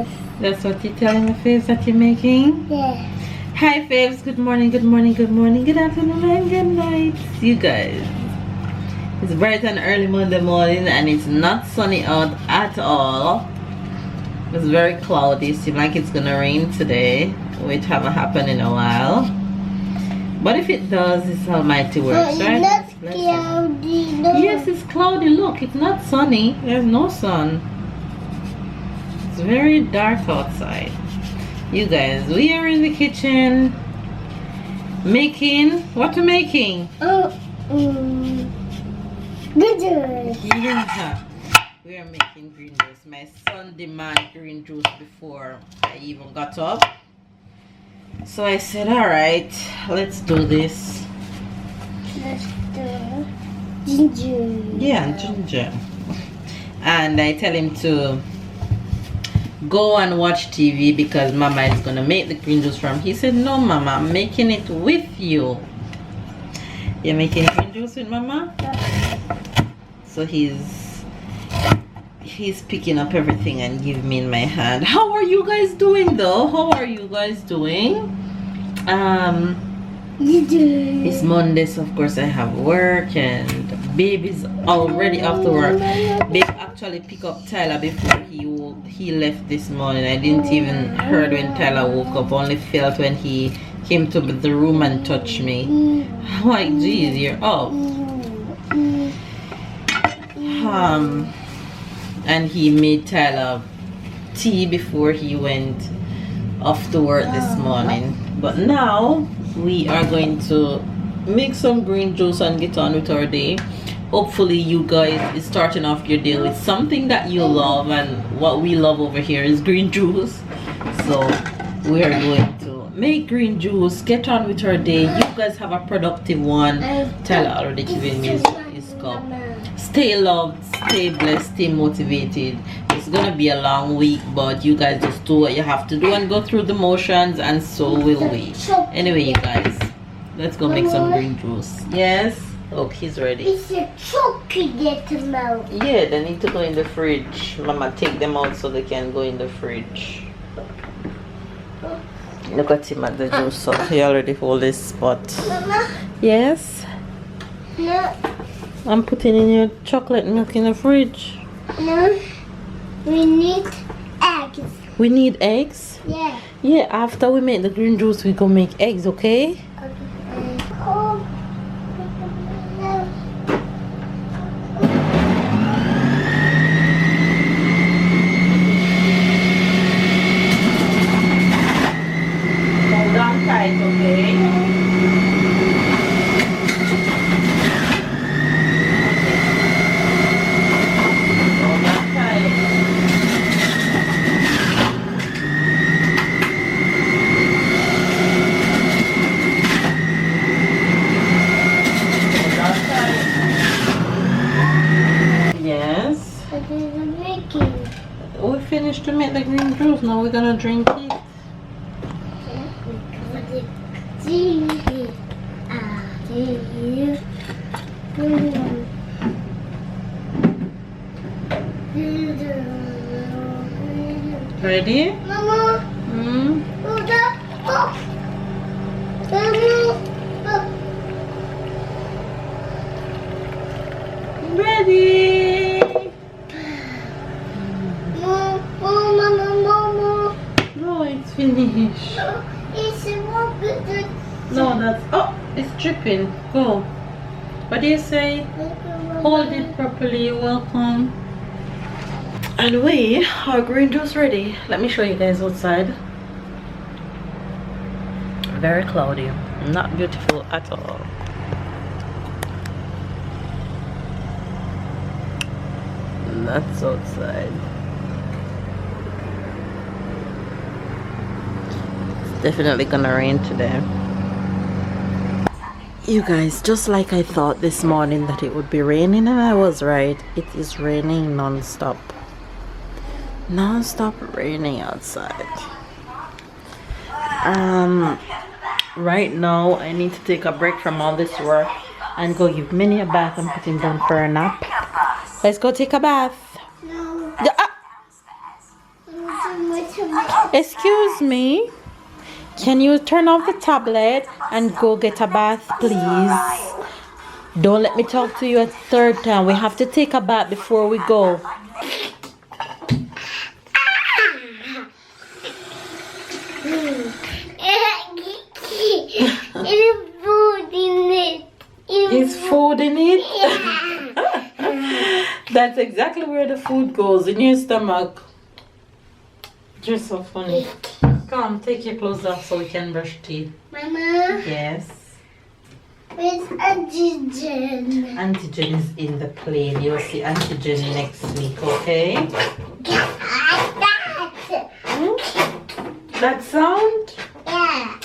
Yes. That's what you're telling the Faves that you're making? Yes. Hi Faves, good morning, good morning, good morning, good afternoon, and good night. You guys. It's bright and early Monday morning and it's not sunny out at all. It's very cloudy, seems like it's gonna rain today, which haven't happened in a while. But if it does, it's Almighty works, right? It's not cloudy. No. Yes, it's cloudy. Look, it's not sunny. There's no sun. It's very dark outside. You guys, we are in the kitchen making, what are we making? Green juice. Yeah, we are making green juice. My son demanded green juice before I even got up. So I said, alright, let's do this. Let's do ginger. Yeah, ginger. And I tell him to go and watch TV because Mama is gonna make the green juice from. He said, no Mama, I'm making it with you. You're making green juice with Mama? So he's picking up everything and giving me in my hand. How are you guys doing though? How are you guys doing? It's Monday, so of course I have work and baby's already after work. Babe actually picked up Tyler before he left this morning. I didn't even heard when Tyler woke up, only felt when he came to the room and touched me. I'm like, geez, you're up. And he made Tyler tea before he went off to work this morning. But now we are going to make some green juice and get on with our day. Hopefully you guys is starting off your day with something that you love, and what we love over here is green juice. So we are going to make green juice, get on with our day. You guys have a productive one. Tyler already giving me his cup. Stay loved, stay blessed, stay motivated. It's gonna be a long week, but you guys just do what you have to do and go through the motions, and so will we. Anyway, you guys, let's go make some green juice. Yes? Oh, he's ready. It's a chocolate milk. Yeah, they need to go in the fridge. Mama, take them out so they can go in the fridge. Look at him at the juice. So he already hold his spot. Mama? Yes? No. I'm putting in your chocolate milk in the fridge. No. We need eggs. We need eggs? Yeah. Yeah, after we make the green juice, we go make eggs, okay? Hold on tight, okay? We finished to make the green juice, now we're gonna drink it. Ready? Mama. Ready? No, it's finished. No, that's... Oh, it's dripping. Go. What do you say? Hold it properly. You're welcome. And our green juice ready. Let me show you guys outside. Very cloudy. Not beautiful at all. That's outside. It's definitely gonna rain today. You guys, just like I thought this morning that it would be raining, and I was right. It is raining non-stop. Non-stop raining outside. Right now I need to take a break from all this work and go give Minnie a bath and put him down for a nap. Let's go take a bath. No. Yeah, Excuse me. Can you turn off the tablet and go get a bath, please? Don't let me talk to you a third time. We have to take a bath before we go. Is food in it? That's exactly where the food goes, in your stomach. You're so funny. Come, take your clothes off so we can brush teeth. Mama. Yes. Where's antigen? Antigen is in the plane. You'll see antigen next week, okay? That sound? Yeah.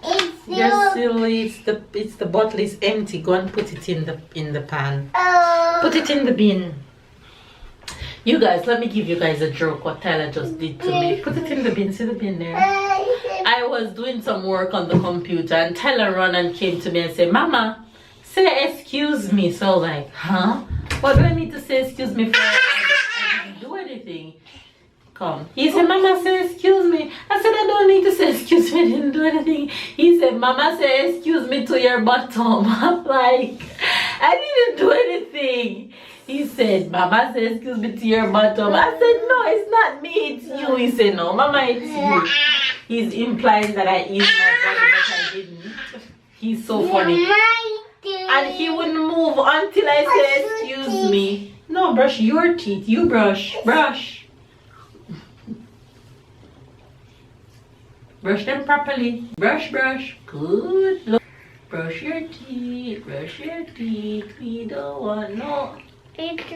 It's You're silly. It's the bottle is empty. Go and put it in the pan. Put it in the bin. You guys, let me give you guys a joke what Tyler just did to me. Put it in the bin. See the bin there? I was doing some work on the computer and Tyler ran and came to me and said, Mama, say excuse me. So I was like, huh? What do I need to say excuse me for? I didn't do anything. Come. He said, Mama, say excuse me. I said, I don't need to say excuse me. I didn't do anything. He said, Mama, say excuse me to your bottom. I'm like, I didn't do anything. He said, Mama, say excuse me to your bottom. I said, no, it's not me, it's you. He said, no, Mama, it's you. He's implying that I eat my body, but I didn't. He's so funny. And he wouldn't move until I said, excuse me. No, brush your teeth. You brush. Brush. Brush them properly. Brush, brush. Good. Look. Brush your teeth. Brush your teeth. We don't want no. Make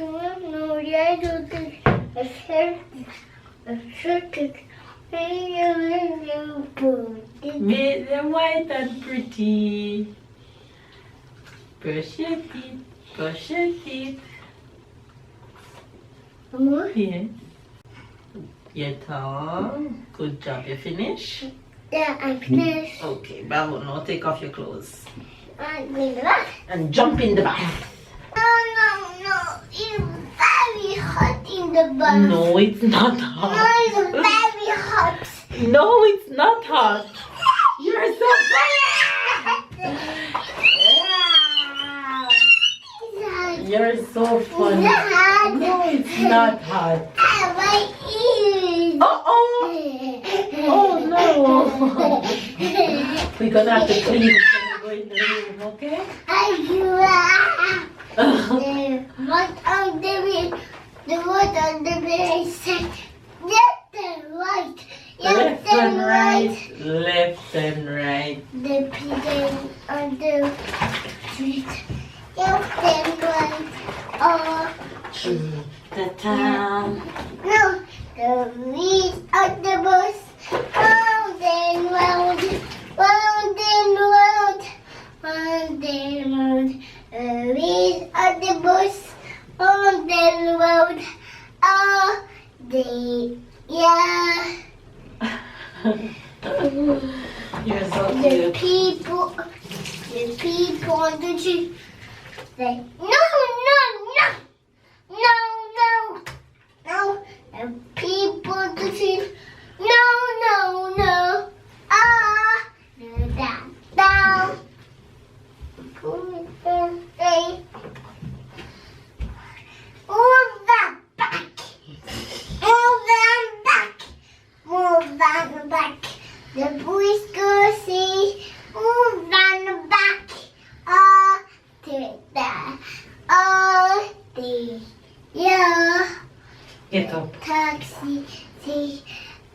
them white and pretty. Brush your teeth. Brush your teeth. Mama? Yeah. Your tongue. Good job. You finish? Yeah, I'm finished. Okay, Bravo. Now take off your clothes. I'm in the bath. And jump in the bath. No. It's very hot in the bath. No, it's not No, hot. it's very hot. No, it's not hot. You're so funny. You're so funny. No, it's not hot. Uh-oh. Oh, no. We're going to have to clean it when we go in the room, okay? The wood on the very side. Left and right. Left and right. Left and right. The pigeon on the street. Left and right. Through the town. No, the wheels on the bus. Round and round. Round and round. Round and round. The wheels on the bus. Round and round. Yeah. You're so The cute. people on the street say, no. The people on the street, no. Down. Pull it down, say, move that back. Move that back. The boys go say, move that back. Take that. Yeah. Get up. Taxi say,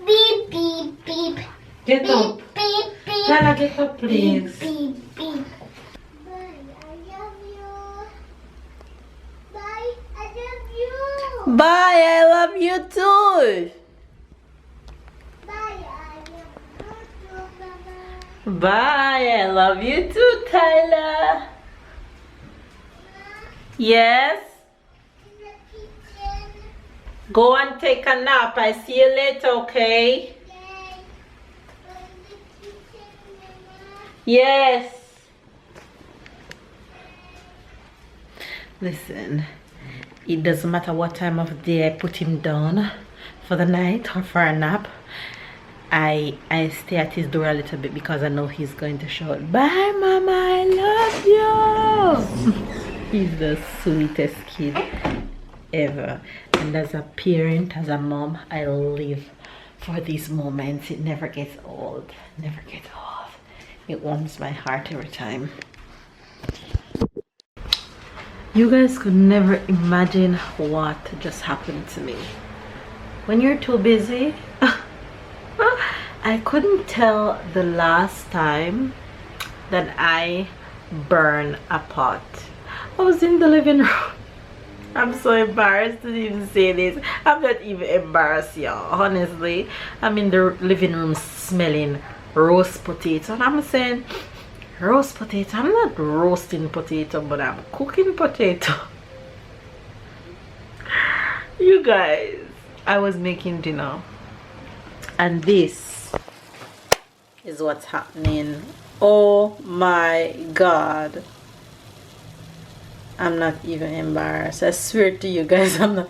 beep, beep, beep. Get up. Beep, beep. Tana, get up, please. Beep, beep. Bye, I love you. Bye, I love you. Bye, I love you too. Bye, I love you too, Mama. Bye, I love you too, Tyler. Yes? In the kitchen. Go and take a nap. I see you later, okay? Yay. In the kitchen, Mama. Yes. Listen, it doesn't matter what time of day I put him down. for the night or for a nap, I stay at his door a little bit because I know he's going to shout, "Bye, Mama, I love you." He's the sweetest kid ever. And as a parent, as a mom, I live for these moments. It never gets old. Never gets old. It warms my heart every time. You guys could never imagine what just happened to me. When you're too busy, I couldn't tell the last time that I burned a pot. I was in the living room. I'm so embarrassed to even say this. I'm not even embarrassed, y'all. Honestly, I'm in the living room smelling roast potato, and I'm saying, roast potato? I'm not roasting potato, but I'm cooking potato. You guys, I was making dinner, and this is what's happening. Oh my God. I'm not even embarrassed. I swear to you guys, I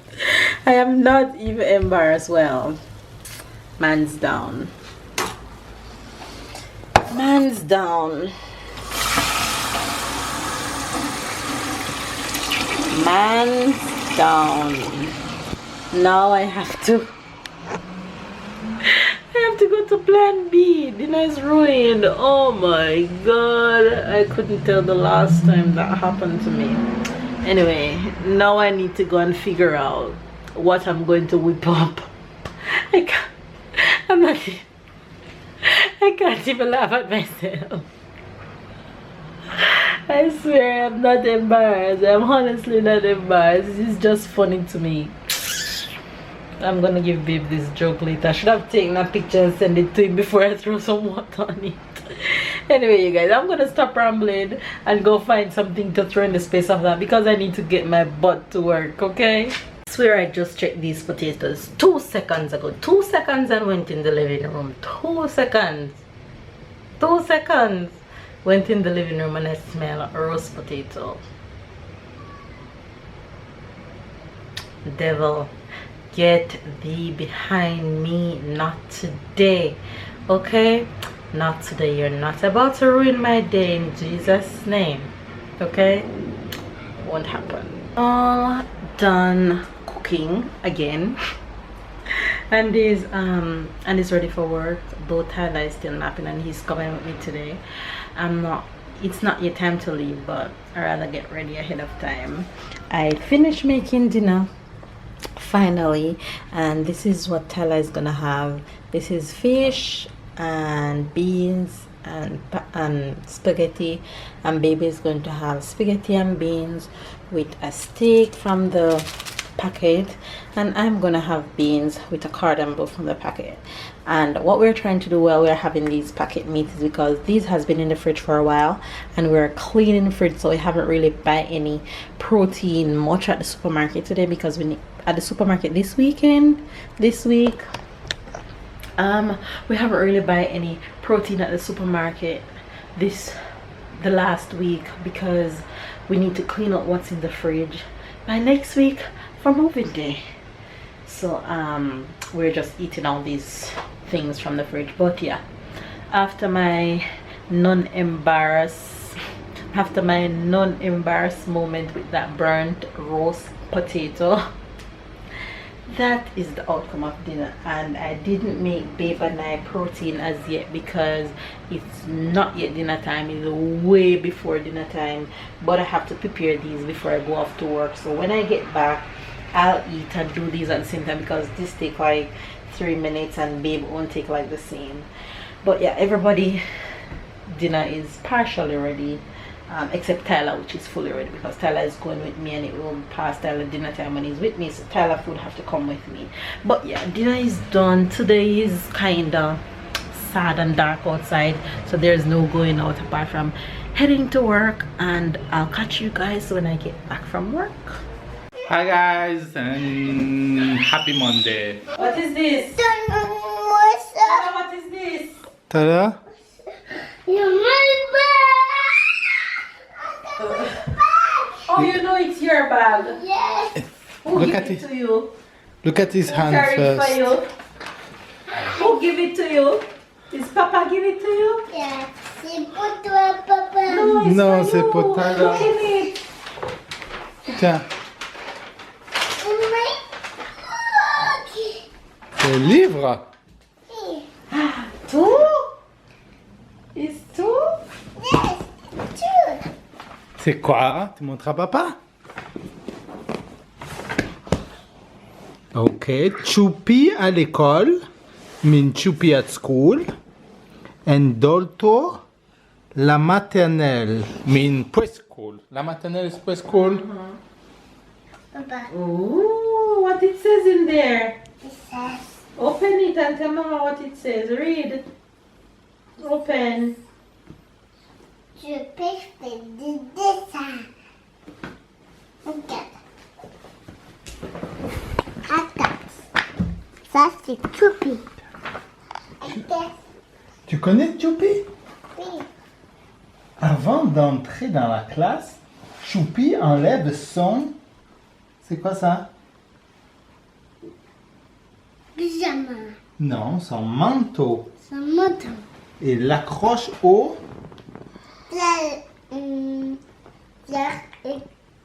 am not even embarrassed. Well, man's down. Man's down. Man's down. Now I have to go to plan B. Dinner is ruined. Oh my God, I couldn't tell the last time that happened to me. Anyway, now I need to go and figure out what I'm going to whip up. I can't even laugh at myself. I swear I'm not embarrassed. I'm honestly not embarrassed. This is just funny to me. I'm gonna give Babe this joke later. I should have taken a picture and send it to him before I throw some water on it. Anyway, you guys, I'm gonna stop rambling and go find something to throw in the space of that because I need to get my butt to work, okay? I swear I just checked these potatoes 2 seconds ago. 2 seconds and went in the living room. 2 seconds. 2 seconds. Went in the living room and I smell a roast potato. Devil, get thee behind me. Not today, okay? Not today. You're not about to ruin my day in Jesus' name, okay? Won't happen. All done cooking again. And he's ready for work. Though Tyler is still napping and he's coming with me today. It's not yet time to leave, but I'd rather get ready ahead of time. I finished making dinner finally, and this is what Tyler is gonna have. This is fish and beans and spaghetti, and Baby is going to have spaghetti and beans with a steak from the packet, and I'm gonna have beans with a cardamom from the packet. And what we're trying to do while we're having these packet meats is because these has been in the fridge for a while and we're cleaning the fridge, so we haven't really buy any protein much at the supermarket today because we need at the supermarket this week we haven't really buy any protein at the supermarket the last week because we need to clean up what's in the fridge by next week for moving day. So we're just eating all these things from the fridge. But yeah, after my non-embarrass moment with that burnt roast potato, that is the outcome of dinner. And I didn't make Babe and I protein as yet because it's not yet dinner time. It's way before dinner time, but I have to prepare these before I go off to work. So when I get back, I'll eat and do these at the same time because this take like 3 minutes and Babe won't take like the same. But yeah, everybody dinner is partially ready, except Tyler, which is fully ready because Tyler is going with me and it will pass Tyler dinner time when he's with me, so Tyler food have to come with me. But yeah, dinner is done. Today is kinda sad and dark outside, so there's no going out apart from heading to work, and I'll catch you guys when I get back from work. Hi guys, and happy Monday. What is this? What is this? Tada? Oh, you know it's your bag. Yes. Who Look gave at it it. to you? Look at his hand Carry it for first. you. Who give it to you? Is Papa give it to you? Yeah, c'est pour toi, papa. No, it's Non, for c'est you. pour Tyler. Look at it. Tiens, Oh my God. c'est le livre. Two? It's two? Yes, two. C'est quoi? Tu montres à papa? Ok, Choupi à l'école, mean Choupi at school, and Dolto, la maternelle, mean preschool. La maternelle is preschool. Papa, Ooh, what it says in there? it says, Open it and tell Mama what it says. Read. Open. je peux faire des dessins. Regarde. Attends. Ça, c'est Choupi. Attends. Tu connais Choupi? Oui. Avant d'entrer dans la classe, Choupi enlève son... C'est quoi ça? Pyjama. Non, son manteau. Son moto. Et l'accroche au... La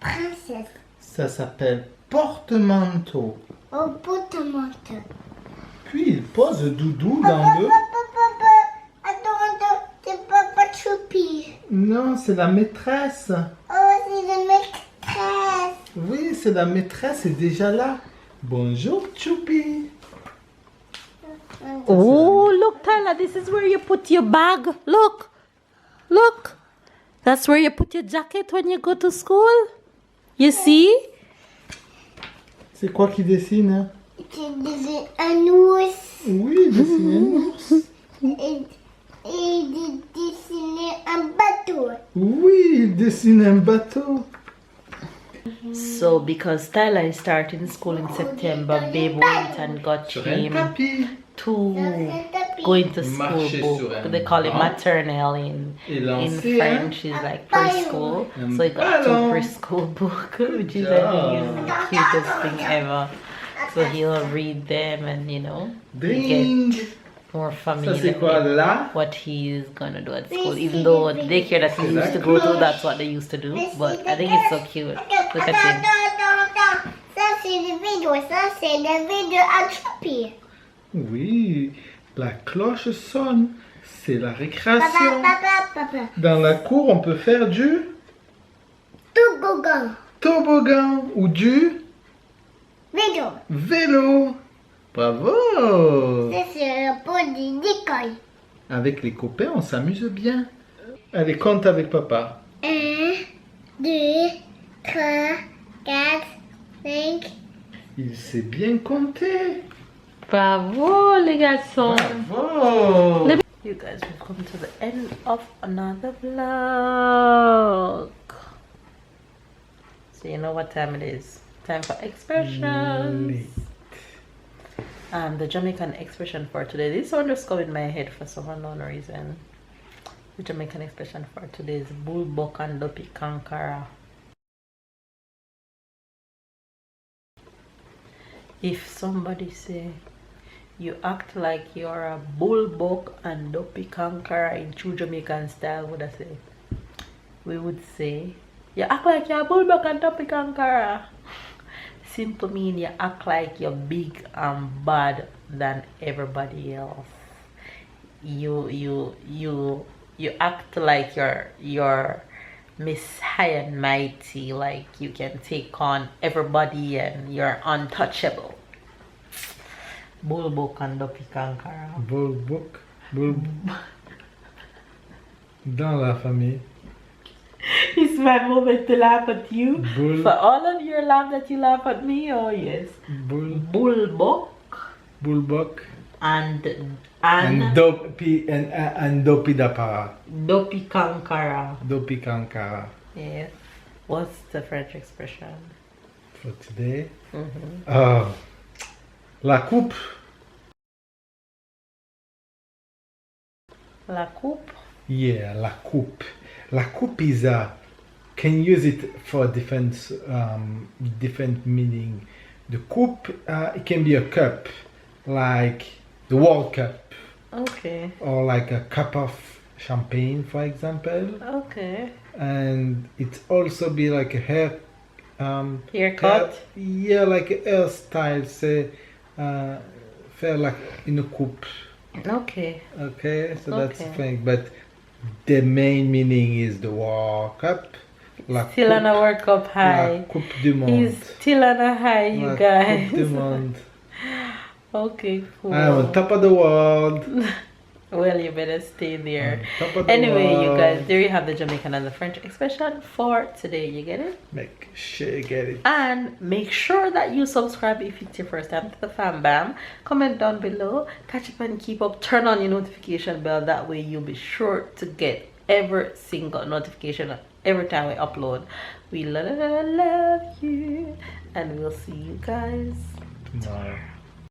princesse. Ça s'appelle porte-manteau. Au porte-manteau. Puis il pose Doudou dans le... Papa, attends, c'est Papa Choupi. Non, c'est la maîtresse. Oh, c'est la maîtresse. Oui, c'est la maîtresse, est déjà là. Bonjour Choupi. Oh, look, Tyler, this is where you put your bag. Look. Look. That's where you put your jacket when you go to school. You see? C'est quoi qui dessine? Hein? C'est un ours. Oui, il dessine un ours. Et il dessine un bateau. Oui, il dessine un bateau. So, because Tyler is starting school in September, Babe went and got Sur un him tapis. to going to Marcher school sur book. un They call it banc. maternelle in Et lancer French is like preschool. Un So he got ballon. two preschool book, which is I think is the cutest thing ever. So he'll read them and you know Ding. get more Ça familiar c'est quoi with là? what he's gonna do at school. Even though the daycare that he used to go to, that's what they used to do. But I think it's so cute. Look at him. Attends. Ça, c'est le vidéo. Ça, c'est le vidéo à Choupi. Oui, la cloche sonne. C'est la récréation. Papa. Dans la cour, on peut faire du Toboggan. toboggan ou du Vidéo. vélo. Bravo! Ça, c'est le pot d'école. Avec les copains, on s'amuse bien. Allez, compte avec papa. 1, 2, 3, 4, 5. Il sait bien compter. Bravo, les garçons. Bravo! You guys, we've come to the end of another vlog. So you know what time it is. Time for expressions. The Jamaican expression for today. This one just go in my head for some unknown reason. The Jamaican expression for today is bull buck and dopey kankara. If somebody say you act like you're a bull buck and dopey kankara in true Jamaican style, what I say? We would say you act like you're a bull buck and dopey kankara. Simple mean you act like you're big and bad than everybody else. You act like you're Miss High and Mighty, like you can take on everybody and you're untouchable. Bulbok and Dopey Kankara. Bulbok. Dans la famille. It's my moment to laugh at you. Bull. For all of your laugh that you laugh at me, oh yes. Bulbok Bulbok. and Dopey dapara. Dopey Kankara. Dopey kankara. Yes. What's the French expression? For today. Oh. La coupe. La coupe. Yeah, la coupe. La coupe is a... Can use it for different meaning. The coupe, it can be a cup, like the World Cup, Okay. or like a cup of champagne, for example. Okay. And it also be like a Haircut? yeah, like a hairstyle, say, fair like in a coupe. Okay. Okay, so that's the Okay. thing. But the main meaning is the World Cup. La Still on a coupe, World Cup high. La Coupe du Monde. He's still on a high, you La guys. Coupe du Monde. Okay, cool. I'm on top of the world. Well, you better stay there. Top of the Anyway, you guys, world. there you have the Jamaican and the French expression for today. You get it? Make sure you get it. And make sure that you subscribe if it's your first time to the Fam Bam. Comment down below. Catch up and keep up. Turn on your notification bell. That way you'll be sure to get every single notification every time we upload. We love you. And we'll see you guys Tomorrow.